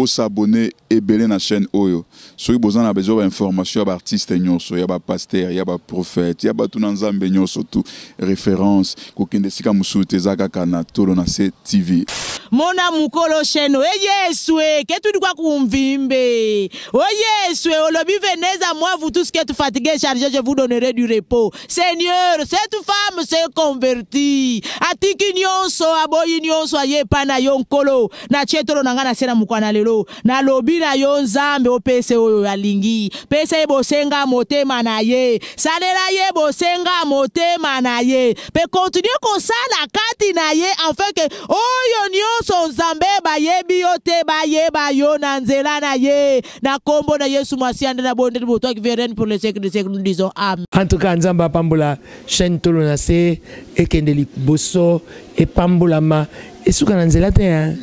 bo s'abonner et belé na chaîne Oyo. Soki besoin na besoin d'informations sur artistes nyonso, ya ba pasteur, ya ba prophète, ya ba tout nzambe nyonso tout référence ko kende sika musute zaka kana tolo na ce TV. Mona mukolo sheno Yeswe que tu dois kumvimbe. Oh Yeswe olobi venez à moi vous tous qui êtes fatigués chargés je vous donnerai du repos. Seigneur, cette femme s'est convertie. Atiki nyonso aboyi nyonso aye pana yonkolo na chetoro nangana sena mukwana lelo na lobi na yo nzambe opese oyo alingi. Pese bosenga motema na ye. Salela ye bosenga motema na ye. Pe continue kosala kati na ye afin que oyo nyonso nzambe bayebi yote bayeba yo na nzela na ye na kombo na Yesu masiande na bonde boto qui verront pour le siècle des siècles nous disons amen. En tout cas nzamba pambola chaîne tolo na se ekendeli boso e pambola ma esuka na nzela te hein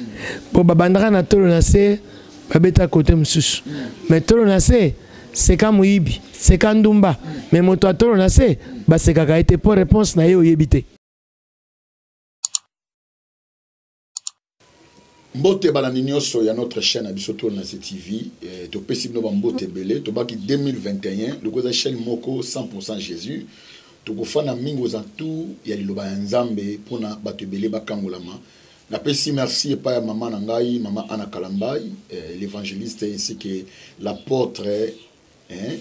po babandaka na tolo na se babeta côté mususu mais tolo na se c'est comme muibi c'est comme ndumba mais moto tolo na se ba c'est kaka été pour réponse na ye oyebite. Mbote balani nyonso ya notre chaîne Abisoto na TV to pesibno ba mbote belé to baki 2021 le koza chaîne moko 100% Jésus to kofana mingo za tout ya liloba nzambe pona bato belé bakangolama na pesi merci pa ya maman na ngai maman Anna Kalambai l'évangéliste ainsi que l'apôtre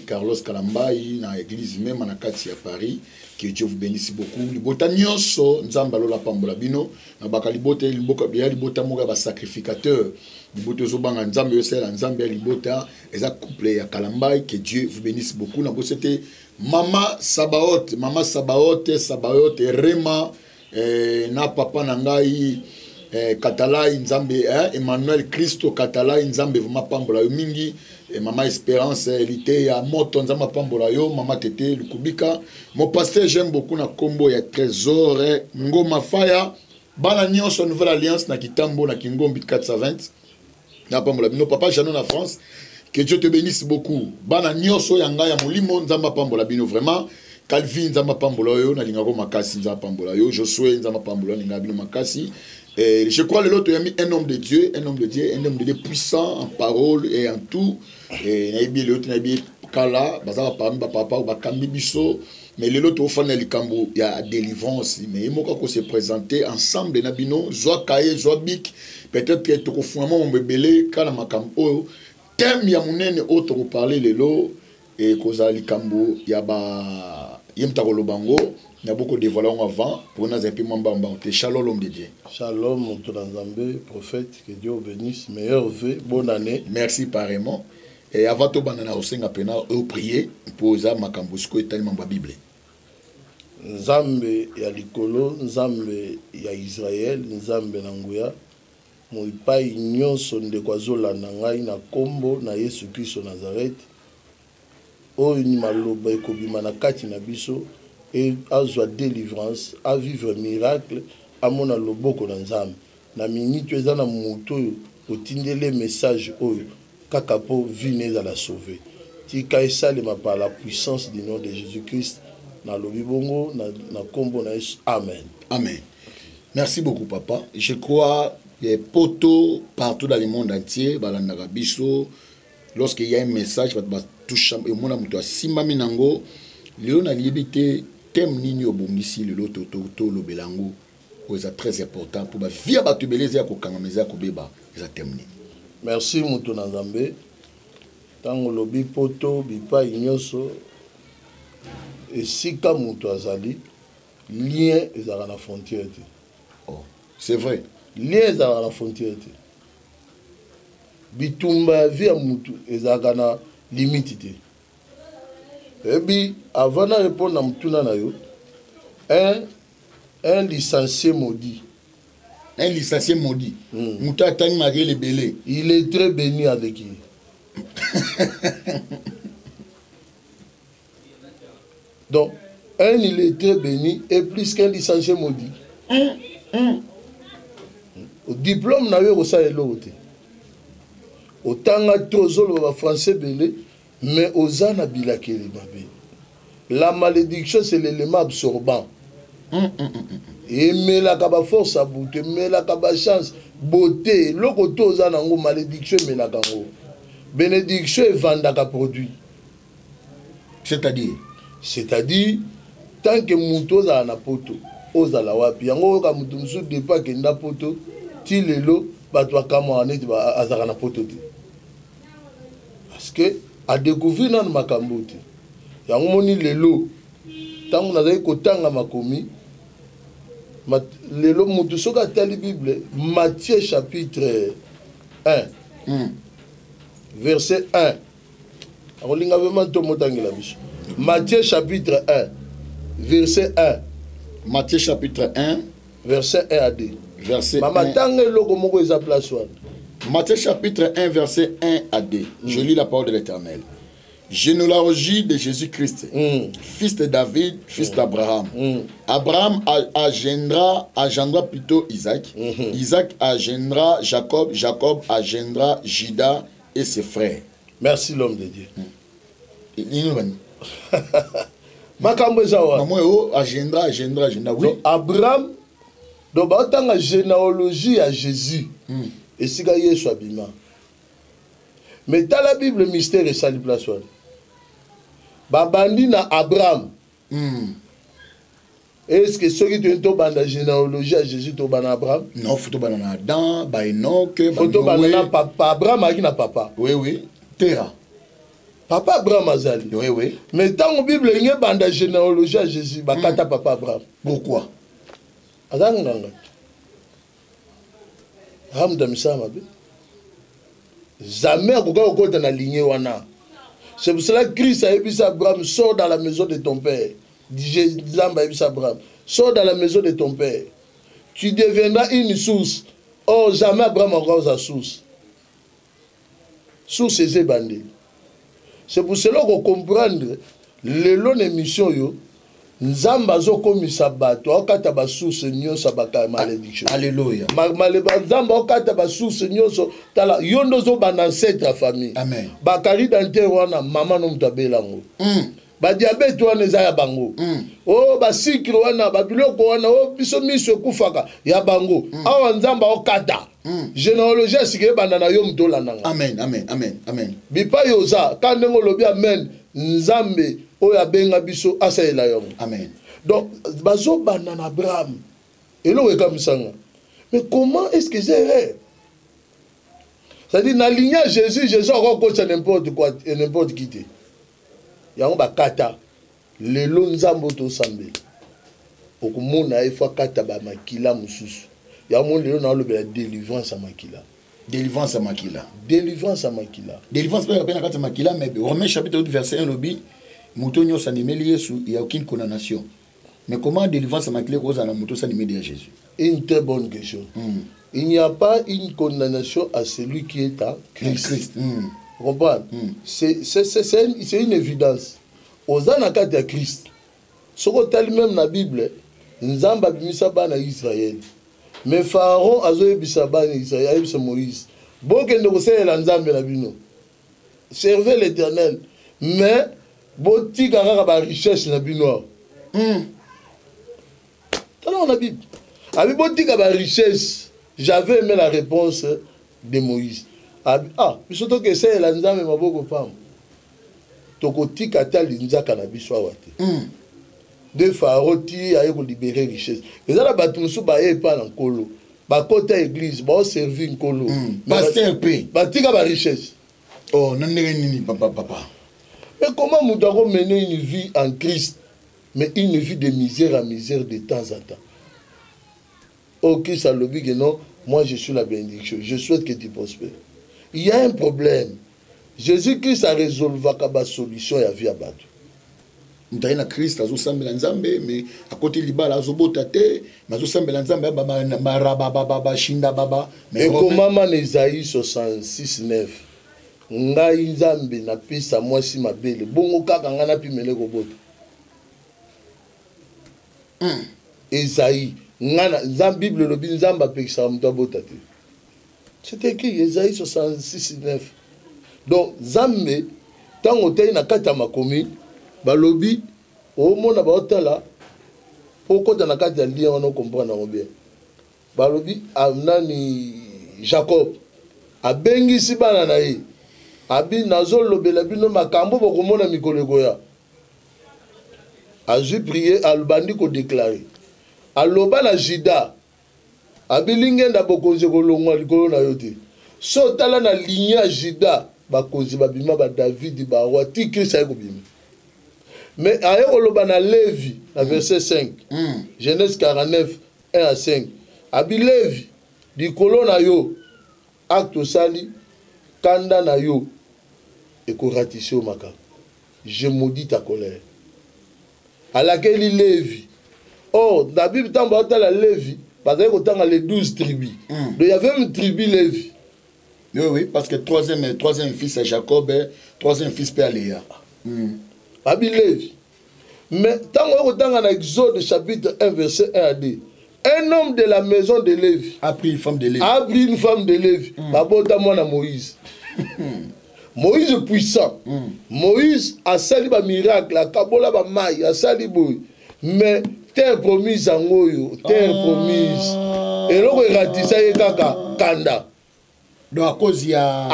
Carlos Kalambai na église même na kati ya Paris. Que Dieu vous bénisse beaucoup. Libota nyonso nzamba lola pambola bino na bakali bote liboka bia libota moga ba sacrificateur libota zobanga nzambe yosela nzambe ya libota eza couple ya Kalambai. Que Dieu vous bénisse beaucoup. Na bosete Mama Sabaoth Rema na papa na ngai Katalai nzambe Emmanuel Christo Katalai nzambe vuma pambola yo mingi. Et maman Espérance, elle était à Moto, Nzamba Pambola yo, maman Tété, Lukubika. Mon pasteur, j'aime beaucoup na combo, il y a Trésor, Ngoma Faya. Bana Nyonso, Nouvelle Alliance, na Kitambo, na Kingombi 420. Na Pambola. Nos papa, Janon na France. Que Dieu te bénisse beaucoup. Bana Nyonso, Yanga, Yamulimo, Nzamba Pambola, bino vraiment. Calvin, Nzamba Pambola yo, na Lingago Makasi, Nzamba Pambola yo. Josué, Nzamba Pambola, Lingabino Makasi. Et je crois que l'autre a mis un homme de Dieu puissant en parole et en tout. Et l'autre a mis Kala, papa ou Bakambi Bisso. Mais l'autre au fan il y a délivrance. Mais il faut se présenter ensemble. Nabino, Zoa Kaye, Zoa Bik. Peut-être que tu as mon bébé, Kala Makambo. Thème Yamunene, autre pour parler les lots. Et Koza Likambo, Yaba Yemtagolo Bango. Il y a beaucoup de volants avant pour nous appeler Shalom l'homme de Dieu. Shalom mon Zambé, prophète, que Dieu bénisse, meilleur vœu, bonne année. Merci pareillement. Et avant tout banana au Seigneur pena au prier pour ça makambusko et tellement ba Bible. Nzambe ya likolo, Nzambe ya Israël, Nzambe nanguya. Mo ipai nyonso ndeko zolanda ngai na kombo na Yesu Kristo Nazareth. Oyo ni maloba ekobima na kati na biso. Et à joie délivrance, à vivre miracle, à mon loboko na nzambe. Na minute eza na moto au tindele message oyo kakapo vine za la sauver. Tika esalema par la puissance du nom de Jésus-Christ na lobibongo na kombo na Yesu. Amen. Amen. Merci beaucoup papa. Je crois il y a poto partout dans le monde entier balandaka biso lorsqu'il y a un message va toucher et mon amuto simba minango Léon a libité thème nini obongisi le loto to lo belango c'est très important pour ba via batubeleza ko kangameza ko beba ça thème ni. Merci muto na Nzambe. Tango lobi poto bipa inyoso et sika muto azali lien ezala na frontière. Oh, c'est vrai. Lien ezala na frontière. Bitumba via muto ezala na limite. Et puis, avant de répondre à Mtouna Nayo, un licencié maudit. Un licencié maudit. Mouta Tani Marie le Belé. Il est très béni avec lui. Donc, il est très béni et plus qu'un licencié maudit. Au diplôme, Nayo, au ça est l'autre. Autant que tous français belé. Mais aux anabila qui est la malédiction, c'est l'élément absorbant. Et mais la kaba force à bout, mais la kaba chance, beauté loko to oza nango malédiction emelaka yango bénédiction evandaka produit c'est-à-dire tant que mutu ozala na poto ozala wapi yango oyoka mutu mosusu depo akenda poto ti lelo bato bakamwa neti azalaka na poto te parce que adécouvrir nanu makambo te yango moni lelo ntango nazali kotanga makomi lelo mutu soki atali bible Matthieu chapitre 1 verset 1 akolinga vraiment tomotangela biso Matthieu chapitre 1 verset 1 Matthieu chapitre 1 verset 1 à 2 verset Mama 1 tangue loko moko eza place wana Matthieu chapitre 1 verset 1 à 2 Je lis la parole de l'Éternel. Généalogie de Jésus-Christ, fils de David, fils d'Abraham. Abraham engendra plutôt Isaac. Isaac engendra Jacob. Jacob engendra Juda et ses frères. Merci l'homme de Dieu. Makambo zawa. Maman agenda. Oui. Abraham donc batanga généalogie à Jésus. Et si gagne Yesu abima. Mais dans la Bible mystère et sali place wana. Babandi na Abraham. Est-ce que ceux qui te banda généalogie à Jésus to bana Abraham? Non, faut to bana Adam, ba Enoch, faut to bana papa Abraham a na papa. Oui. Terra. Papa Abraham azali. Oui. Mais dans la Bible il y a banda généalogie à Jésus, ba kata papa Abraham. Pourquoi? Azanga. Hamda misama be. Jamais on dans la lignée wana. C'est pour cela que Christ a dit à Abraham, sors dans la maison de ton père. Abraham, sors dans la maison de ton père. Tu deviendras une source. Oh, jamais Abraham encore sa source. Source c'est bandé. C'est pour cela qu'on comprend le long émission yo. Nzamba zo komisa bato okata ba source nyonso baka malédiction. Alléluia. Nzamba okata ba source nyonso tala yondo zo bana ancêtre famille. Amen. Bakari dante wana mama no mutabela ngo. Ba diabète wana eza ya bango. Oh ba sucre wana ba biloko wana oh biso miso kufaka ya bango. Awa nzamba okata. Généalogie sike bana na yo mtola nanga. Amen. Bipa yoza kandengo lobi amen nzambe oya benga biso asaela yo. Amen. Donc bazo banana Abraham. Et là comme ça. Mais comment est-ce que c'est vrai? C'est-à-dire na lignée Jésus encore coach n'importe quoi et n'importe qui te. Yango bakata lelo nzambo to sambe. Okumona ifwa kata ba makila mususu. Yango lelo na lobela délivrance à makila. Délivrance à makila. Délivrance pas peine à makila mais Romains chapitre 8 verset 1 lobi mutonyo sanimeli Yesu il y a aucune condamnation. Mais comment délivrance à makila cause à la muto sanimeli à Jésus? Une très bonne question. Il n'y a pas une condamnation à celui qui est à Christ. Vous comprenez? C'est une évidence. Aux anakat de Christ. Ce qu'on a même dans la Bible, Nzamba bimisa bana Israël. Mais Pharaon a zoé bisabana Israël, c'est Moïse. Bon que nous conseillons l'Nzambe na bino. Servez l'Éternel. Mais boti kaka ba richesse na bino. Dans la Bible. Avec boti kaka richesse, j'avais aimé la réponse de Moïse. Surtout que c'est l'Nzambe maboko femme. Tokoti kata linzaka na biso awate. De Pharaon ti a libérer richesse. Et là batu musu ba e pa na nkolo. Ba kota église, ba servir nkolo. Pasteur P. Ba tika ba richesse. Oh, nandere nini papa. Mais comment nous devons mener une vie en Christ, mais une vie de misère à misère de temps en temps? Ok, ça le dit que non, moi je suis la bénédiction, je souhaite que tu prospères. Il y a un problème. Jésus-Christ a résolu la solution à la vie à battre. Mutaina Christ azosambela nzambe mais à côté libala azobota te mazosambela nzambe baba shinda baba mais et comment man Isaïe 66:9 ngai nzambe na pisa mwasi mabele bongo kaka ngana pimele kobota Isaïe ngana nzambe Bible lobi nzambe apekisa mutu abota te. C'était qui Isaïe 66:9. Donc nzambe tango te na kata makomi balobi omona baotala poko na kati ya lien on comprendre bien balobi amnani Jacob abengisi bana na ye abi nazolobela bino makambo bokomona mikolo ekoya azwi prier alobandi kodéclare aloba na Juda abi lingenda bokonzi kolongwa likolo na yo te so tala na ligne ya Juda bakonzi babima ba David ba roi ti Christ ayekobima mais aye koloba na Lévi na verset 5 Genèse 49 1 à 5 abi Lévi likolo na yo acte sali kanda na yo ekoratisse au makambo je maudis ta colère à laquelle Lévi oh la Bible tamba la Lévi parce que les 12 tribus donc il y avait une tribu Lévi. Oui, parce que troisième fils c'est Jacob, troisième fils c'est Léa. Abi Lévi. Mais tant qu'on dans Exode chapitre 1 verset 1 à 2, un homme de la maison de Lévi a pris une femme de Lévi. A pris une femme de Lévi. Babota moi na Moïse. Moïse puissant. Moïse a sali ba miracle, a kabola ba maille, a sali boy. Mais terre promise en goyo, terre promise. Et l'on ratissa ye kaka kanda. Donc à cause il y a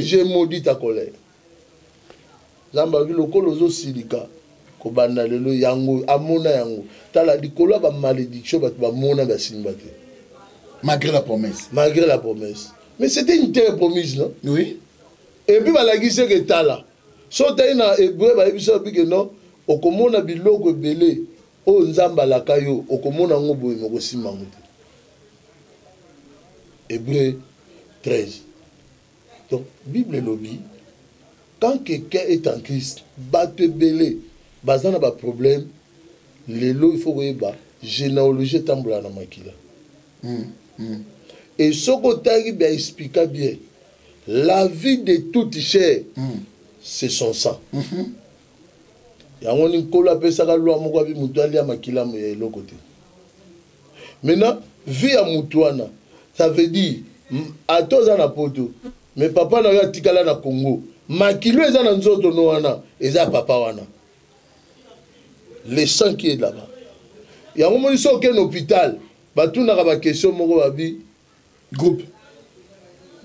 j'ai maudit ta colère. Zamba vi lokolo zo silika ko banda lelo yango amona yango tala dikolo ba malédiction ba mona ba simba te. Malgré la promesse. Malgré la promesse. Mais c'était une terre promise, non? Oui. Et puis ba la gise que tala. So ta ina hébreu ba biso bi que non okomona biloko ebele o nzamba la kayo okomona ngo boye ngo simba ngo. Hébreu 13. Donc Bible lobby quand quelqu'un est en Christ, batte belé, bazana ba problème, les lots il faut que ba généalogie tambola na makila. Et ce que tu as expliqué bien, la vie de toute chair, c'est son sang. Yango ni kola pesa ka loi moko bi mutu ali makila mo ya lokote. Maintenant, vie à mutuana, ça veut dire à tous en poto, mais papa na ya tikala na Congo. Makilo eza na nzoto no wana eza papa wana le sang qui est là-bas ya ngomoni so ke hôpital batuna ka ba question moko babi groupe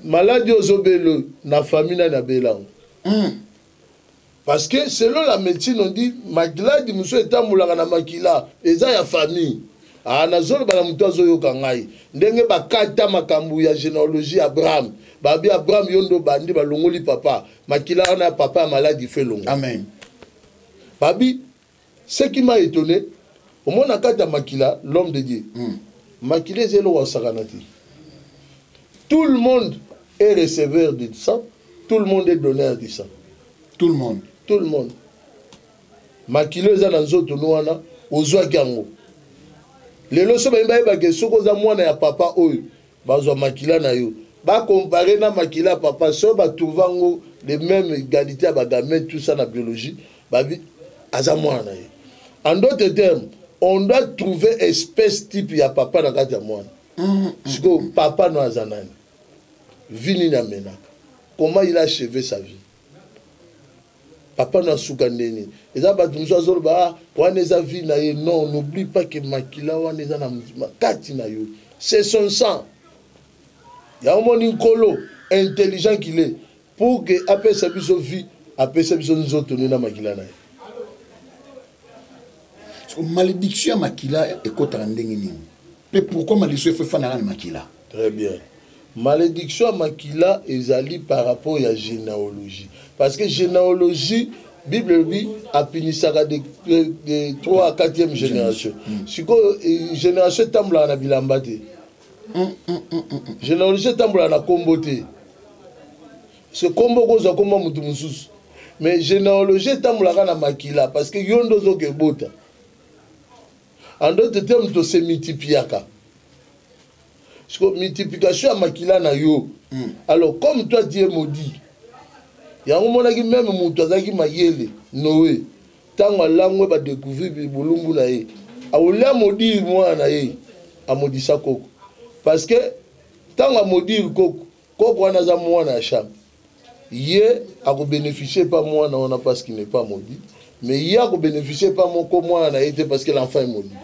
maladie ozobelo na famille na belango parce que selon la médecine on dit maladie muso etamulaka na makila eza ya famille na zolo bana mutu azoyoka ngai ndenge bakata makambu ya généalogie Abraham babi Abraham yondo bandi balongoli papa makila na papa maladie fait longo. Amen. Babi ce qui m'a étonné au moins na kata makila l'homme de Dieu. Makila zelo wa sakanati. Tout le monde est receveur de sang, tout le monde est donneur de sang. Tout le monde. Tout le monde. Makila za na nzoto no wana ozwa kango. Lelo so ba imba ke soko za mwana ya papa oyo bazwa makila na yo. Ba comparer na makila papa so ba trouvango les mêmes égalités à bagamène tout ça la biologie babi azamwana. En d'autres termes, on doit trouver espèce type ya papa na kati ya mwana. Parce que papa no azanani. Vini na menaka. Comment il a achevé sa vie? Papa na soukandeni. Eza batu muso azolo ba wana eza vie na ye non, n'oublie pas que makila wana eza na kati na yo. C'est son sang. Il y a un monde intelligent qu'il est pour que après sa vie après sa vie nous autres na makila na. Malédiction à makila et kota ndenge nini. Mais pourquoi malédiction fait faire na makila? Très bien. Malédiction à makila ezali par rapport à la généalogie. Parce que généalogie Bible dit a pinisaka de 3 à 4e génération. Si ko génération tambla na bilamba te. Généalogie tambla na kombo te. Ce kombo ko za kombo mutu mususu. Mais généalogie tambla na makila parce que yondo zo ke bota. En d'autres termes to se multipliaka. Parce que multiplication à makila na yo. Alors comme toi tu es maudit. Yango monaki même mutu azaki mayele Noé. Tango langwe ba découvrir bulumbu na ye. Aolia maudire moi na ye. Amodisa koko. Parce que tango maudire koko, koko wana za mwana ya shamba. Ye ako bénéficier pas moi na ona parce qu'il n'est pas maudit. Mais il y a que bénéficier pas mon comme moi na été parce que l'enfant est maudit.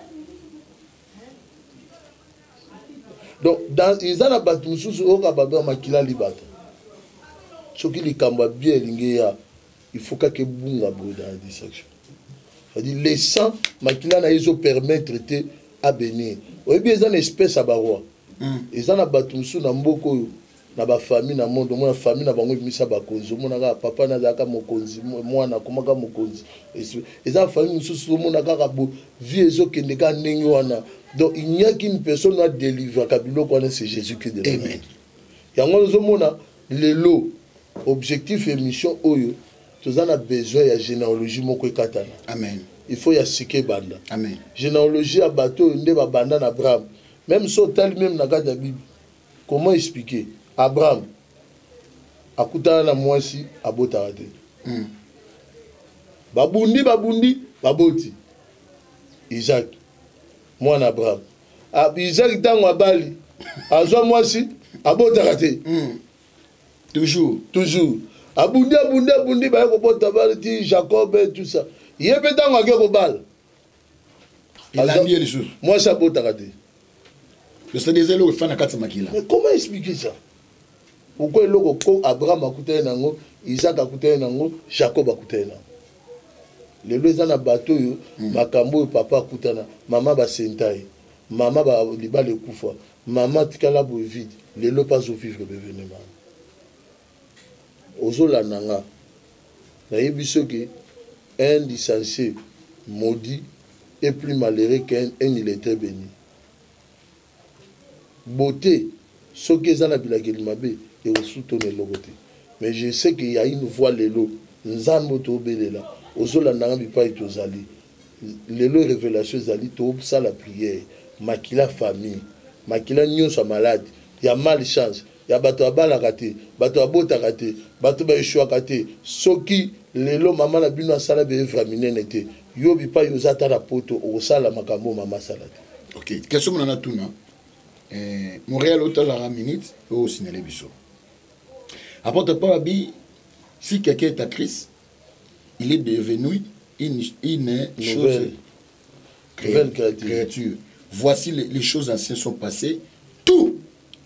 Donc, ils ont la bâtiment sous au Kababa Makila Libata. Ce qui les camba bien, il faut que Bunga brûle dans la dissection. C'est-à-dire, les sangs, Makila n'a pas permettre de à bénir. Oui, bien, ils ont une espèce à Baroua. Ils ont la bâtiment sous dans beaucoup. Na ba famille na monde mo na famille na bango misa ba konzi mo na papa na zaka mokonzi mwana komaka mokonzi eza famille mususu mo na kaka bo vie ezo kende ka ndenge wana. Donc il n'y a qu'une personne à délivrer kabilo kwana c'est Jésus qui délivre. Amen. Yango zo mona lelo objectif et mission oyo tozana na besoin ya généalogie moko ekatana. Amen. Il faut ya sike banda. Amen. Généalogie ya bato nde ba banda na Abraham. Même so tel même na kata Bible. Comment expliquer? Abraham akutana na mwasi abotaka te. Babundi baboti Isaac mwana Abraham. Isaac tango abali azwa mwasi abotaka te. Toujours abundi ba ko bota bali ti Jacob et tout ça. Yebe tango akeko bal il choses mwasi abotaka te. C'est des éloges fan à 4 makila. Mais comment expliquer ça? Pourquoi Abraham a coûté nango, Isaac a coûté nango, Jacob a coûté nango. Les deux ans à bateau, makambo papa a coûté nango, maman ba sentai, maman ba liba le koufa, maman tikala bo vide, les deux pas au vivre événement. Ozo la nanga, na yebiso que un licencié maudit est plus malheureux qu'un illettré béni. Beauté, ce qui est à la bilagelimabe et au soutenir le côté. Mais je sais qu'il y a une voix l'élo, nzamboto belela, ozola nangambi pa itozali. L'élo révélation zali to ça la prière, makila famille, makila nyonso malade, il y a malchance, il y a bato abala kate, bato abota kate, bato ba eshwa kate, soki l'élo maman na bino sala be vraminene te, yobi pa yozata la poto o sala makambo mama salate. OK, question on a tout na. Montréal autant la minute au signaler biso. Apporte pas bi si quelqu'un est actrice, il est devenu une chose nouvelle créature. Voici les choses anciennes sont passées, tout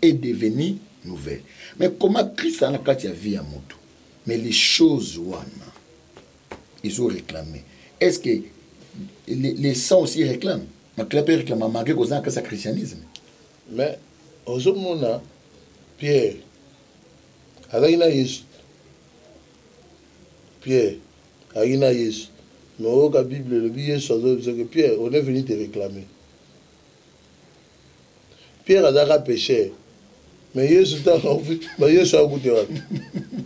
est devenu nouvelle. Mais comment Christ a la carte vie à moto? Mais les choses wana ils ont réclamé. Est-ce que les saints aussi réclament? Ma clape réclame malgré qu'on a que ça christianisme. Mais aujourd'hui, Pierre, Alaina Yesu, Pierre, Alaina Yesu, mais au cas Bible, le billet sur que Pierre, on est venu te réclamer. Pierre a déjà péché, mais Yesu a goûté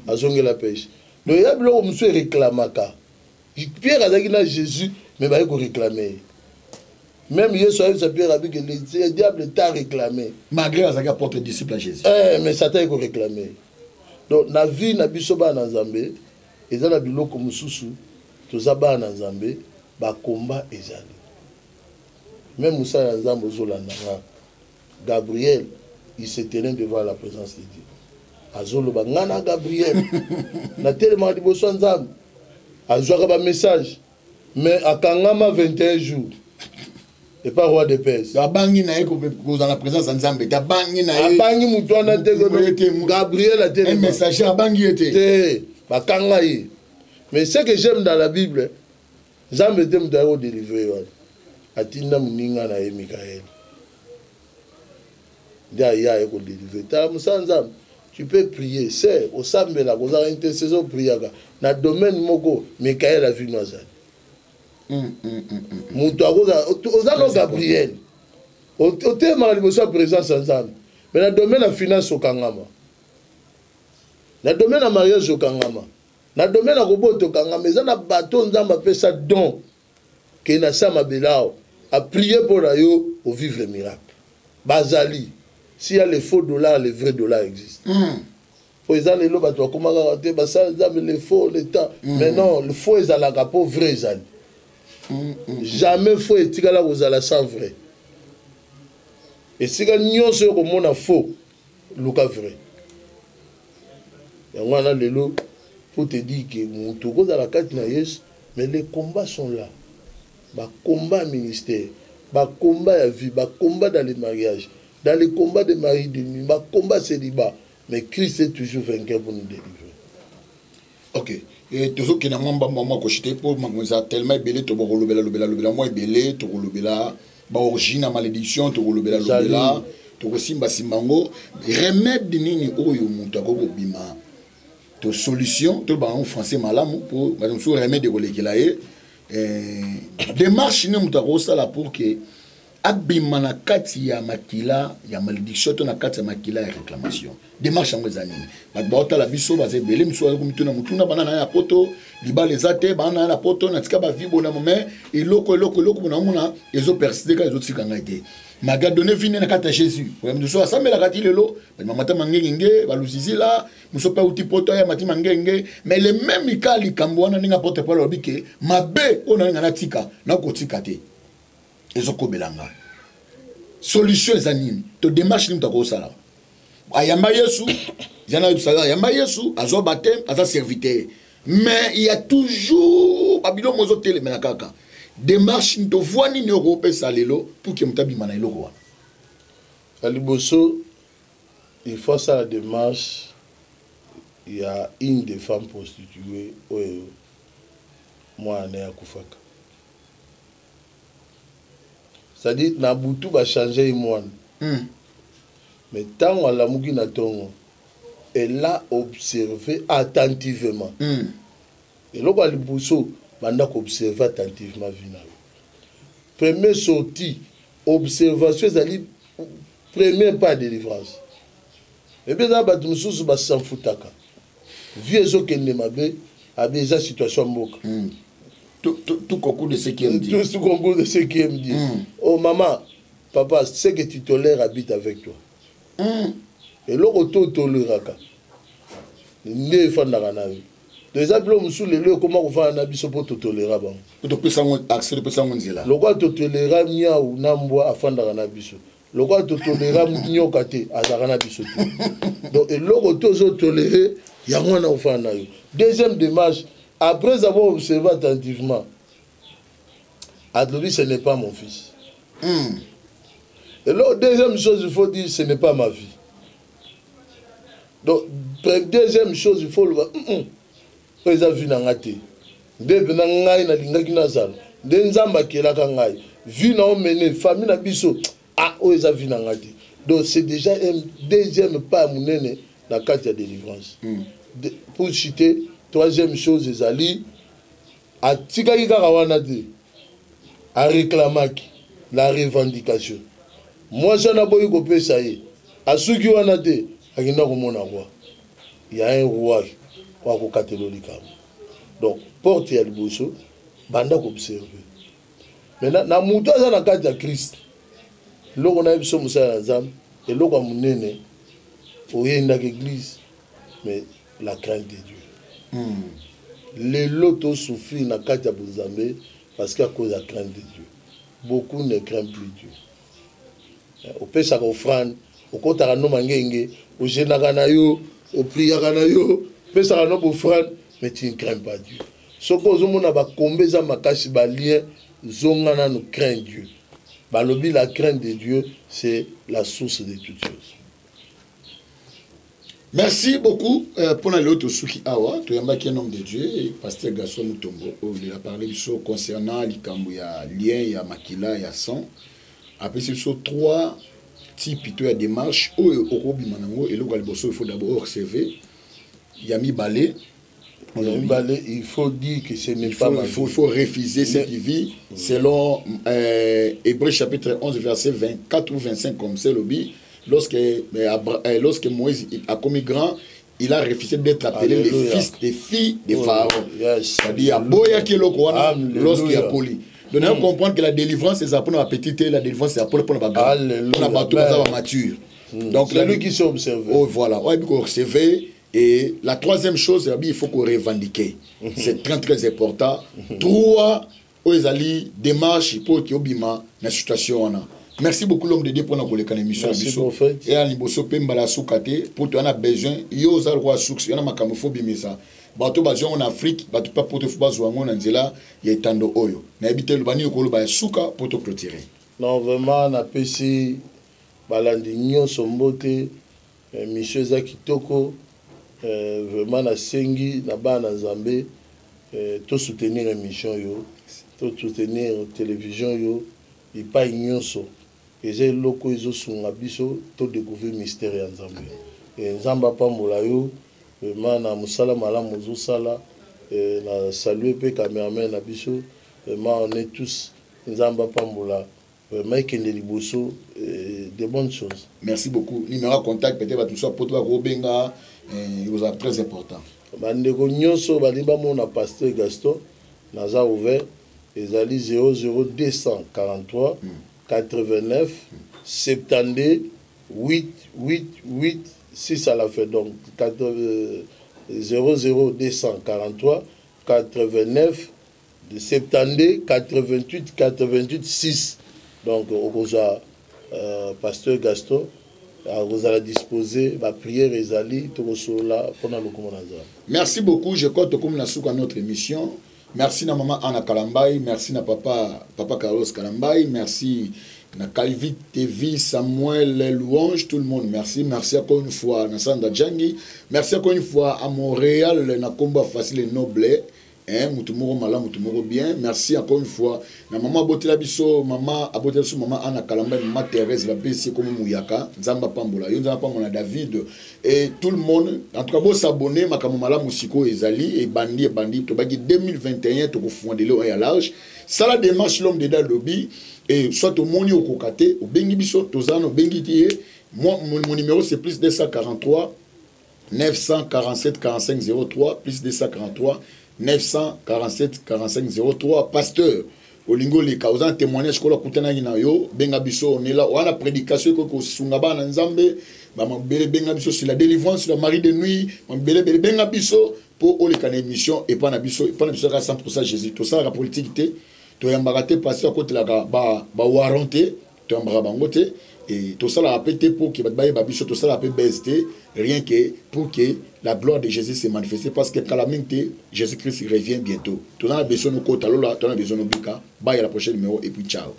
à zonguer la pêche. Donc il y a bloqué monsieur réclamaka. Pierre a dit Jésus, mais il va réclamer. Même Yesu a Pierre a dit que le diable t'a réclamé. Malgré la saga porte disciple à Jésus. Mais Satan a réclamé. Donc, la vie n'a pas soba dans Zambé, et dans la bilo comme Soussou, tout ça dans Zambé, ba combat ezali. Même Moussa Zambé Zolananga, Gabriel, il se tenait devant la présence de Dieu. Azolo ba ngana Gabriel, na tellement de besoin Zambé, azouaka ba message, mais à Kangama 21 jours. Et pas roi de paix. Abangi na eko dans la présence de Nzambe. Abangi na abangi mutwana te Gabriel a été un messager abangi était. Te bakanga yi. Mais ce que j'aime dans la Bible, Nzambe te mutako délivrer. Atinda muninga na ye Michael. Dia ya eko délivrer. Ta musa Nzambe. Tu peux prier, c'est au sambela ko za intercession priaka. Na domaine moko Michael a vu noazali. Mutu akoza Gabriel otema liboso ya présence ensemble mais na domaine la finance okangama na domaine la mariage okangama na domaine la kobota okangama eza na bato Nzambe apesa don ke na sa mabelao a prier pour la yo au vivre miracle bazali s'il y a les faux dollars les vrais dollars existent po eza lelo bato bakomaka te basala Nzambe les faux les temps mais non le faux ezalaka po vrai ezali. Jamais faux et tigala vous allez sans vrai. Et si nous sommes comme faux, Luka vrai. Et on a le lot pour te dire que nous sommes dans la carte na Yesu, mais les combats sont là. Bah combat ministère, bah combat à vie, bah combat dans les mariages, dans les combats de mari de nuit, ma combat célibat, mais Christ est toujours vainqueur pour nous délivrer. Ok. Et toujours qu'il y a un moment que je pour moi tellement belé to lobela moi belé to lobela ba origine malédiction to lobela to simba simango remède nini oyo mutu akoko bima to solution to ba en français malamu pour madame sou remède ko lekela démarche ni mutu akoko sala pour que abima na kati ya makila ya malédiction to na kati ya makila ya réclamation démarche en zanini ba bota la biso ba zebele miso ko mituna mutuna bana na ya poto libale zate bana na poto na tika ba vibo na moment et loko na mona ezo persister ka ezo tika ngaite maga donné vine na kati ya Jésus ouais miso asambela kati lelo ba mamata mangenge ba lusizila miso pa uti poto ya mati mangenge mais le même cas likambo wana ninga porte parole obike mabe ona ngana tika na ko tika te ezo ko belanga solution zanini to démarche ni mutako sala ayamba Yesu jana yusala ayamba Yesu azo baptême aza serviteur mais il y a toujours babilo mozo tele mena kaka démarche ni to voani ni europé salelo pour que mutabi mana eloko wana aliboso il faut ça la démarche. Il y a une des femmes prostituées moi ane akufaka. C'est-à-dire Nabutu va changer moi. Mais tant à la mugi na tongo, elle a observé attentivement. Et là, le bousso, on a observé attentivement. Première sortie, observation, c'est-à-dire premier pas de délivrance. Et bien, là, tu me soucies, tu s'en foutaka. Vieux zo kende mabe, a déjà situation moka. Tout concours de ce qui me dit. Tout concours de ce qui me dit. Oh maman, papa, c'est que tu tolères habite avec toi. Et là, tu tolères. Ne fandaka na vie. Déjà, le lieu comment on fait un habit pour te tolérer. Tu peux accès de personne là. Le quoi te tolérer nia ou namboa afin d'arana biso. Le quoi te tolérer nyokate azarana biso. Donc et là, tu tolérer, il y a moins d'enfants na yo. Deuxième démarche, après avoir observé attentivement, Adlobi, ce n'est pas mon fils. Et là, deuxième chose, il faut dire, ce n'est pas ma vie. Donc, deuxième chose, il faut le voir. Ils ont vu dans la tête. Depuis na ngai na lingaki na zala. De nzamba kelaka ngai. Vu na omene famille na biso. Ah, ils ont vu dans la tête. Donc, c'est déjà un deuxième pas à mon nene dans la carte de délivrance. Pour citer, troisième chose, ils allaient à Tikaki Karawanade, à réclamer la revendication. Moi, j'en ai beau y ça y est. À ceux qui ont été, à qui n'ont roi. Il y a un roi qui a été donc, porte à l'bosso, banda observer. Maintenant, na muto za na kati ya Christ. Loko na biso musala na Nzambe, et loko munene oyenda l'église, mais la crainte de Dieu. Les lotos souffrent na kati ya Nzambe parce qu'à cause de la crainte de Dieu. Beaucoup ne craignent plus Dieu. Au pesa ko offrande, au kota no mangenge, au jenaka na yo, au priaka na yo, pesa no offrande. Mais tu ne crains pas Dieu. Ce que nous avons combien makashi balien, zongana nous craint Dieu. Balobi la crainte de Dieu, c'est la source de toutes choses. Merci beaucoup pour l'autre Suki Awa, tu es un homme de Dieu, et pasteur Gaston Mutombo, il a parlé concernant les lien, il y a makila, il y a sang. Après, ce sont trois types de démarches. Il faut d'abord observer. Il y a mis balai. Il faut dire que ce n'est pas ma vie. Il faut refuser cette vie selon Hébreux chapitre 11 verset 24 ou 25 comme c'est le but. Lorsque Moïse a commis grand, il a refusé d'être appelé le fils des filles de Pharaon. C'est-à-dire lorsqu'il a poli. Donc on comprend que la délivrance c'est pour la petite et la délivrance c'est pour la mature. Donc celui qui s'est observé. Oh voilà, il faut observer. Et la troisième chose, il faut qu'on revendique. C'est très très important. Trois, ils démarche pour qu'il y ait une situation. Merci beaucoup l'homme de Dieu pour notre émission. Merci prophète. Et à l'imbosso pembala soukate pour toi on a besoin. Yo za roi souk, y en a makamophobie mais ça. Bato bazo en Afrique, bato pas pour te faire zo en Anzela, y a tando oyo. Na habiter le bani ko lo ba souka pour te clôturer. Non vraiment na PC balandi nyonso mbote mission eza kitoko vraiment nasengi na bana nzambe to soutenir émission yo to soutenir télévision yo epai nyonso eza eloko ezosunga biso to découvrir mystère ya nzambe nzambe apambola yo vraiment na mosala malamu ozosala na salue mpe cameraman na biso vraiment on est tous nzambe apambola vraiment ekende liboso de bonnes choses. Merci beaucoup. Numéro contact peut-être tout ça pour toi Robenga vous êtes très important. Bandeko nyonso balimba mona pasteur Gaston naza ouvert ezali 00243 89 72 8 8 8 6 à la fin donc 00243 89 72 88 88 6 donc okoza pasteur Gaston vous allez disposer ma prière ezali tokosola pona lokumo naza. Merci beaucoup, je compte comme na souka notre émission. Merci na maman Anna Kalambai, merci na papa Carlos Kalambai, merci na Calvi TV Samuel Louange, tout le monde merci encore une fois na Sanda Djangi, merci encore une fois à Montréal na combat facile et noble. Mutumoro malamu mutumoro bien, merci encore une fois na maman Botela biso maman abotela biso maman Anna Kalambai, maman Thérèse la BC comme Mouyaka Nzamba Pambola yo Nzamba Pambola David et tout le monde en tout cas vous s'abonner makamo malamu siko ezali et bandi to baki 2021 to ko fondé le à large ça la démarche l'homme de lobby et soit au moni au kokate au bengi biso tozano bengi tie moi mon numéro c'est plus 243 947 45 03 plus 243 947 45 03 pasteur olingo le causa témoignage ko la kutana na yo benga biso on est là wana prédication ko sunga bana nzambe ba mabele benga biso sur la délivrance sur la mari de nuit mabele benga biso pour o le kana émission et pas na biso à 100% Jésus tout ça la politique té to yambaka te pasteur côté la ba warranté to yambaka bangote et tout ça la répété pour que ba biso tout ça la peut BST rien que pour que la gloire de Jésus se manifeste parce que Jésus-Christ revient bientôt. Tout le monde a besoin de côté, tout le monde a besoin de Bika. Bye à la prochaine numéro et puis ciao.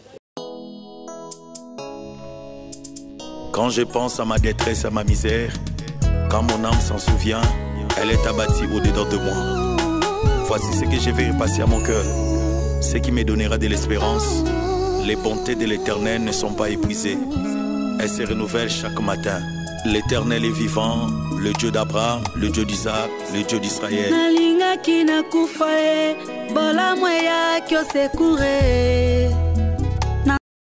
Quand je pense à ma détresse, à ma misère, quand mon âme s'en souvient, elle est abattue au-dedans de moi. Voici ce que je vais repasser à mon cœur, ce qui me donnera de l'espérance. Les bontés de l'Éternel ne sont pas épuisées. Elles se renouvellent chaque matin. L'Éternel est vivant, le Dieu d'Abraham, le Dieu d'Isaac, le Dieu d'Israël. Nalinga kina kufa e, bola mweya kyo sekure.